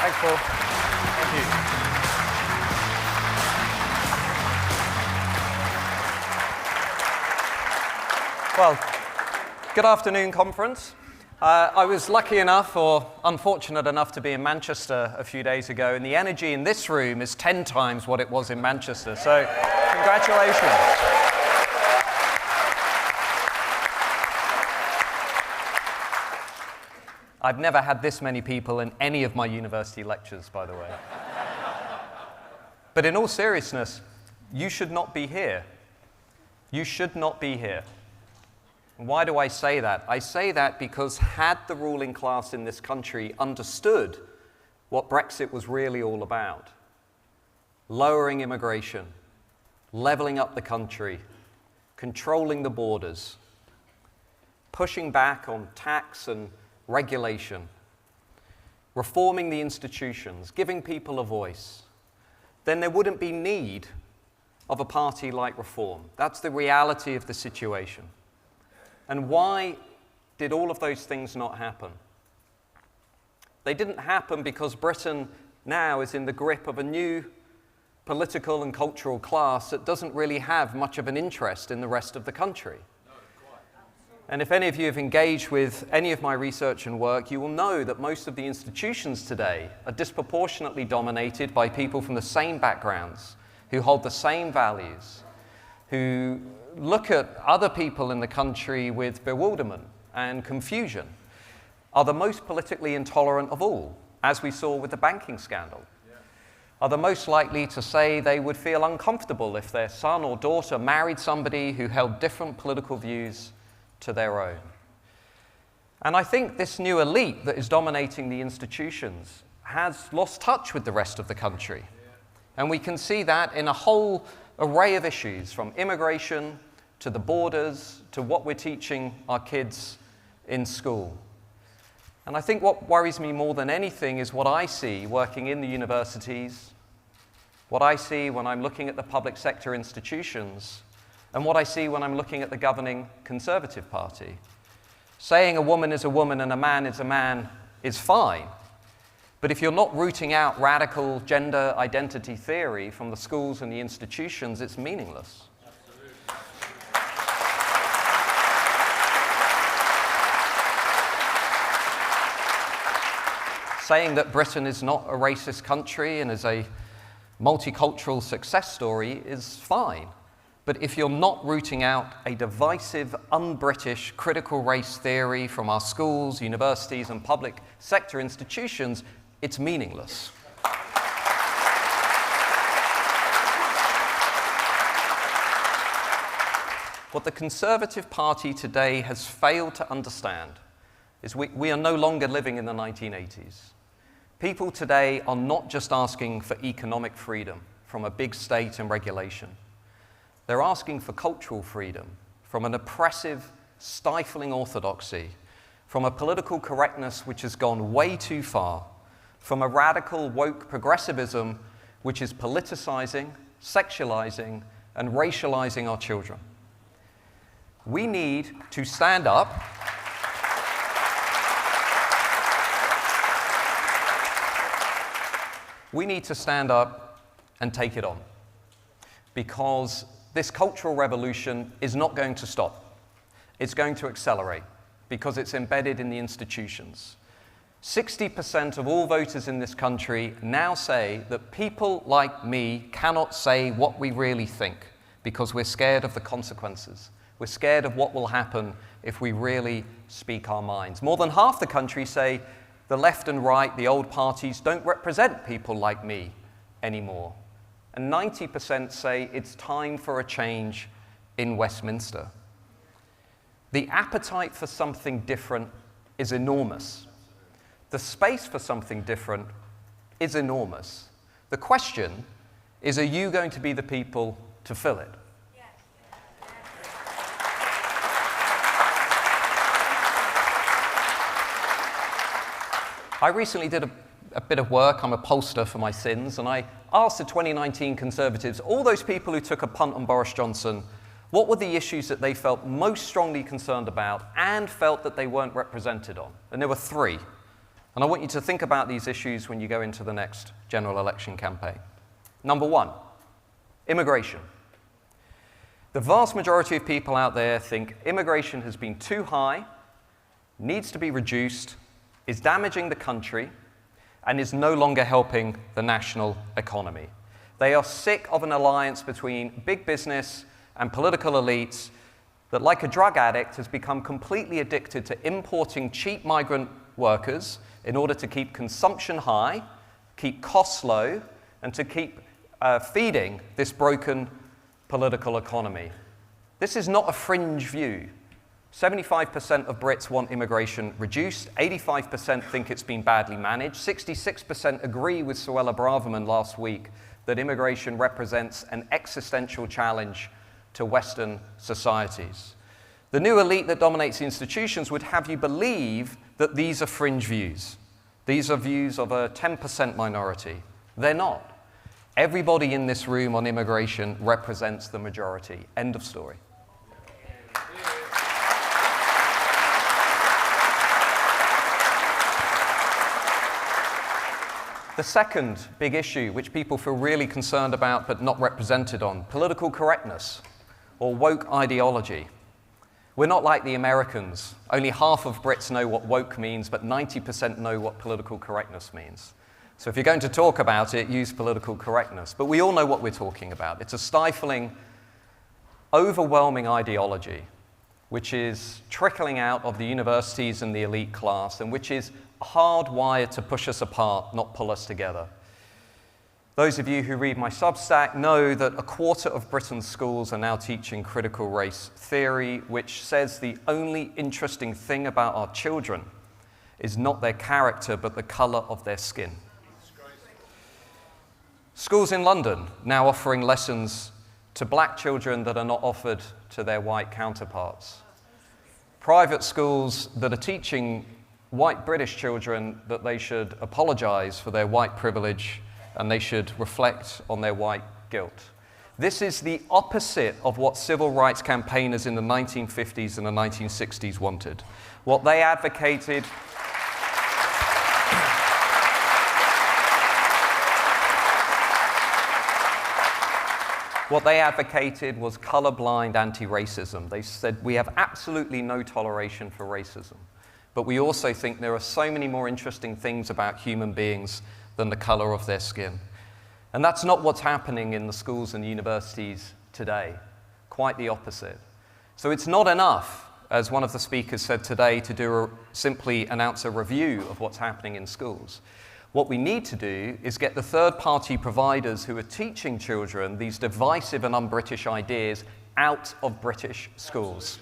Thanks, Paul. Thank you. Well, good afternoon, conference. I was lucky enough, or unfortunate enough, to be in Manchester a few days ago, and the energy in this room is 10 times what it was in Manchester. So, congratulations. I've never had this many people in any of my university lectures, by the way. But in all seriousness, you should not be here. You should not be here. Why do I say that? I say that because had the ruling class in this country understood what Brexit was really all about, lowering immigration, leveling up the country, controlling the borders, pushing back on tax and regulation, reforming the institutions, giving people a voice, then there wouldn't be need of a party like Reform. That's the reality of the situation. And why did all of those things not happen? They didn't happen because Britain now is in the grip of a new political and cultural class that doesn't really have much of an interest in the rest of the country. And if any of you have engaged with any of my research and work, you will know that most of the institutions today are disproportionately dominated by people from the same backgrounds, who hold the same values, who look at other people in the country with bewilderment and confusion, are the most politically intolerant of all, as we saw with the banking scandal, are the most likely to say they would feel uncomfortable if their son or daughter married somebody who held different political views to their own. And I think this new elite that is dominating the institutions has lost touch with the rest of the country. And we can see that in a whole array of issues, from immigration to the borders to what we're teaching our kids in school. And I think what worries me more than anything is what I see working in the universities, what I see when I'm looking at the public sector institutions, and what I see when I'm looking at the governing Conservative Party. Saying a woman is a woman and a man is a man is fine. But if you're not rooting out radical gender identity theory from the schools and the institutions, it's meaningless. Saying that Britain is not a racist country and is a multicultural success story is fine. But if you're not rooting out a divisive, un-British critical race theory from our schools, universities, and public sector institutions, it's meaningless. What the Conservative Party today has failed to understand is we are no longer living in the 1980s. People today are not just asking for economic freedom from a big state and regulation. They're asking for cultural freedom from an oppressive, stifling orthodoxy, from a political correctness which has gone way too far, from a radical woke progressivism which is politicizing, sexualizing, and racializing our children. We need to stand up and take it on, because this cultural revolution is not going to stop. It's going to accelerate because it's embedded in the institutions. 60% of all voters in this country now say that people like me cannot say what we really think because we're scared of the consequences. We're scared of what will happen if we really speak our minds. More than half the country say the left and right, the old parties, don't represent people like me anymore. And 90% say it's time for a change in Westminster. The appetite for something different is enormous. The space for something different is enormous. The question is, are you going to be the people to fill it? Yes. I recently did a bit of work. I'm a pollster for my sins, and I asked the 2019 Conservatives, all those people who took a punt on Boris Johnson, what were the issues that they felt most strongly concerned about and felt that they weren't represented on? And there were three. And I want you to think about these issues when you go into the next general election campaign. Number one, immigration. The vast majority of people out there think immigration has been too high, needs to be reduced, is damaging the country, and is no longer helping the national economy. They are sick of an alliance between big business and political elites that, like a drug addict, has become completely addicted to importing cheap migrant workers in order to keep consumption high, keep costs low, and to keep feeding this broken political economy. This is not a fringe view. 75% of Brits want immigration reduced, 85% think it's been badly managed, 66% agree with Suella Braverman last week that immigration represents an existential challenge to Western societies. The new elite that dominates the institutions would have you believe that these are fringe views. These are views of a 10% minority. They're not. Everybody in this room on immigration represents the majority. End of story. The second big issue, which people feel really concerned about but not represented on, political correctness or woke ideology. We're not like the Americans. Only half of Brits know what woke means, but 90% know what political correctness means. So if you're going to talk about it, use political correctness. But we all know what we're talking about. It's a stifling, overwhelming ideology which is trickling out of the universities and the elite class, and which is hardwired to push us apart, not pull us together. Those of you who read my Substack know that a quarter of Britain's schools are now teaching critical race theory, which says the only interesting thing about our children is not their character, but the color of their skin. Schools in London now offering lessons to black children that are not offered to their white counterparts. Private schools that are teaching white British children that they should apologize for their white privilege and they should reflect on their white guilt. This is the opposite of what civil rights campaigners in the 1950s and the 1960s wanted. What they advocated was colorblind anti-racism. They said, we have absolutely no toleration for racism, but we also think there are so many more interesting things about human beings than the color of their skin. And that's not what's happening in the schools and universities today. Quite the opposite. So it's not enough, as one of the speakers said today, to simply announce a review of what's happening in schools. What we need to do is get the third-party providers who are teaching children these divisive and un-British ideas out of British schools.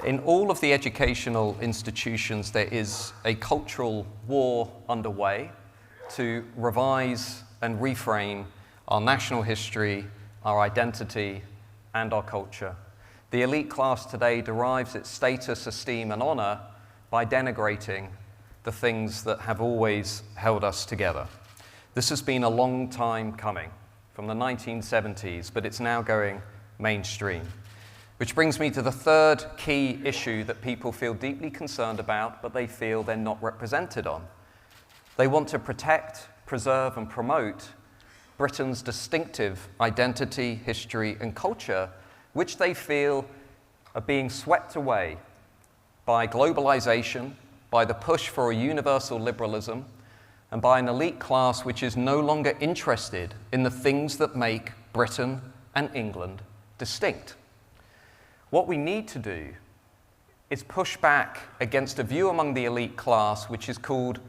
In all of the educational institutions, there is a cultural war underway to revise and reframe our national history, our identity, and our culture. The elite class today derives its status, esteem, and honor by denigrating the things that have always held us together. This has been a long time coming, from the 1970s, but it's now going mainstream. Which brings me to the third key issue that people feel deeply concerned about, but they feel they're not represented on. They want to protect, preserve, and promote Britain's distinctive identity, history, and culture, which they feel are being swept away by globalization, by the push for a universal liberalism, and by an elite class which is no longer interested in the things that make Britain and England distinct. What we need to do is push back against a view among the elite class which is called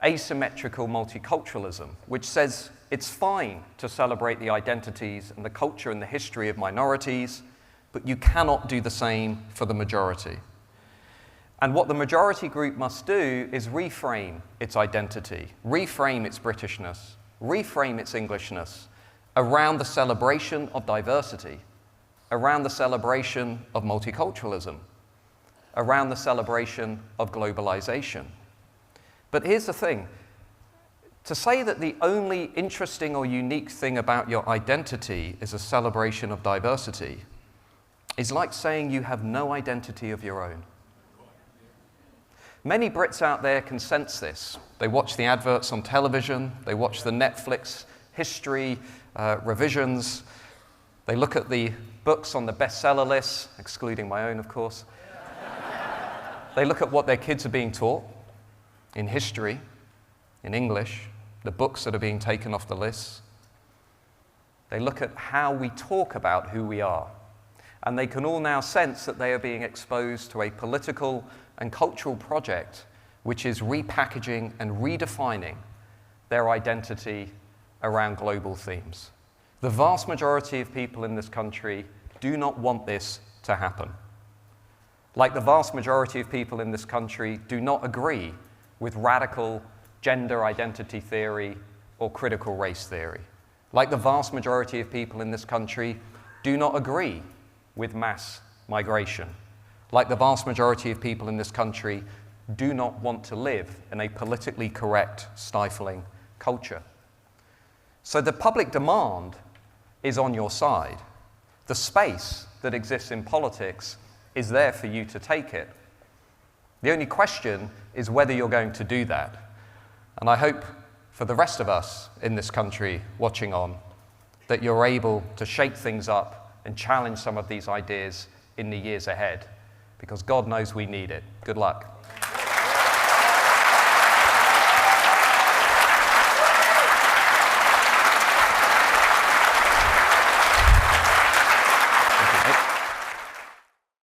asymmetrical multiculturalism, which says it's fine to celebrate the identities and the culture and the history of minorities, but you cannot do the same for the majority. And what the majority group must do is reframe its identity, reframe its Britishness, reframe its Englishness around the celebration of diversity, around the celebration of multiculturalism, around the celebration of globalization. But here's the thing. To say that the only interesting or unique thing about your identity is a celebration of diversity is like saying you have no identity of your own. Many Brits out there can sense this. They watch the adverts on television, they watch the Netflix history revisions, they look at the books on the bestseller lists, excluding my own, of course. They look at what their kids are being taught in history, in English, the books that are being taken off the lists. They look at how we talk about who we are. And they can all now sense that they are being exposed to a political and cultural project which is repackaging and redefining their identity around global themes. The vast majority of people in this country do not want this to happen. Like the vast majority of people in this country do not agree with radical gender identity theory or critical race theory. Like the vast majority of people in this country do not agree with mass migration. Like the vast majority of people in this country do not want to live in a politically correct, stifling culture. So the public demand is on your side. The space that exists in politics is there for you to take it. The only question is whether you're going to do that. And I hope for the rest of us in this country watching on that you're able to shake things up and challenge some of these ideas in the years ahead, because God knows we need it. Good luck.